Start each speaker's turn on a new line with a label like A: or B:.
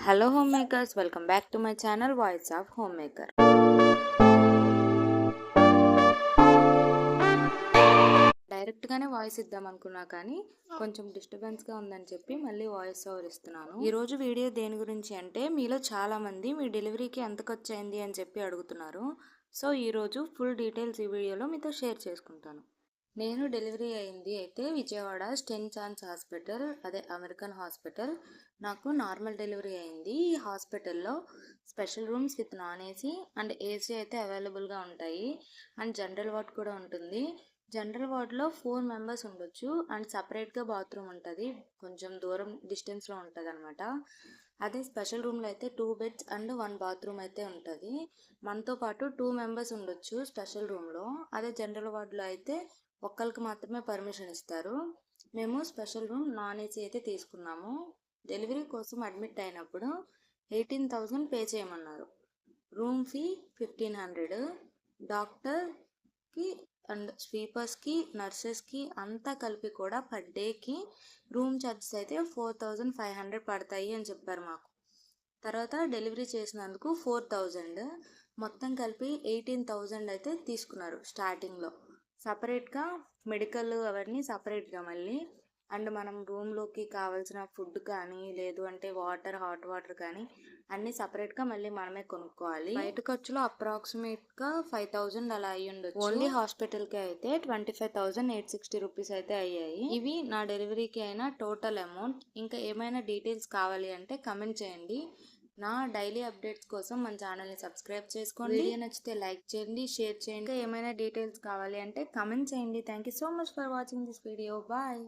A: Hello homemakers, welcome back to my channel voice of homemaker. డైరెక్ట్గానే voice ఇద్దాం అనుకున్నా కానీ కొంచెం డిస్టర్బెన్స్గా ఉందని చెప్పి మళ్ళీ వాయిస్ ఓవర్ ఇస్తున్నాను. ఈరోజు వీడియో దేని గురించి అంటే, మీలో చాలామంది మీ డెలివరీకి ఎంత ఖర్చు అయింది అని చెప్పి అడుగుతున్నారు. సో ఈరోజు ఫుల్ డీటెయిల్స్ ఈ వీడియోలో మీతో షేర్ చేసుకుంటాను. నేను డెలివరీ అయింది అయితే విజయవాడ స్టెన్ ఛాన్స్ హాస్పిటల్, అదే అమెరికన్ హాస్పిటల్. నాకు నార్మల్ డెలివరీ అయింది. ఈ హాస్పిటల్లో special rooms with non AC and AC అయితే అవైలబుల్గా ఉంటాయి. అండ్ జనరల్ వార్డ్ కూడా ఉంటుంది. జనరల్ వార్డ్లో 4 మెంబర్స్ ఉండొచ్చు అండ్ సపరేట్గా బాత్రూమ్ ఉంటుంది. కొంచెం దూరం డిస్టెన్స్లో ఉంటుంది అనమాట. అదే స్పెషల్ రూమ్లో అయితే 2 బెడ్స్ అండ్ 1 బాత్రూమ్ అయితే ఉంటుంది. మనతో పాటు 2 మెంబర్స్ ఉండొచ్చు స్పెషల్ రూమ్లో. అదే జనరల్ వార్డ్లో అయితే ఒక్కరికి మాత్రమే పర్మిషన్ ఇస్తారు. మేము స్పెషల్ రూమ్ నాన్ ఏసీ అయితే తీసుకున్నాము. డెలివరీ కోసం అడ్మిట్ అయినప్పుడు 18,000 పే చేయమన్నారు. Room fee 1,500. డాక్టర్కి అండ్ స్వీపర్స్కి, నర్సెస్కి అంతా కలిపి కూడా పర్ డేకి రూమ్ ఛార్జెస్ అయితే 4,500 పడతాయి అని చెప్పారు మాకు. తర్వాత డెలివరీ చేసినందుకు 4,000, మొత్తం కలిపి 18,000 అయితే తీసుకున్నారు స్టార్టింగ్లో. సపరేట్గా మెడికల్ అవన్నీ సపరేట్గా మళ్ళీ. అండ్ మనం రూమ్లోకి కావాల్సిన ఫుడ్ కానీ, లేదు అంటే వాటర్, హాట్ వాటర్ కానీ అన్నీ సపరేట్గా మళ్ళీ మనమే కొనుక్కోవాలి. బయట ఖర్చులో అప్రాక్సిమేట్గా 5,000 అలా అయ్యి ఉండొచ్చు. ఓన్లీ హాస్పిటల్కి అయితే 25,860 రూపీస్ అయితే అయ్యాయి. ఇవి నా డెలివరీకి అయిన టోటల్ అమౌంట్. ఇంకా ఏమైనా డీటెయిల్స్ కావాలి అంటే కమెంట్ చేయండి. నా డైలీ అప్డేట్స్ కోసం మన ఛానల్ని సబ్స్క్రైబ్ చేసుకోండి. వీడియో నచ్చితే లైక్ చేయండి, షేర్ చేయండి. ఏమైనా డీటెయిల్స్ కావాలి అంటే కమెంట్ చేయండి. Thank you so much for watching this video. Bye.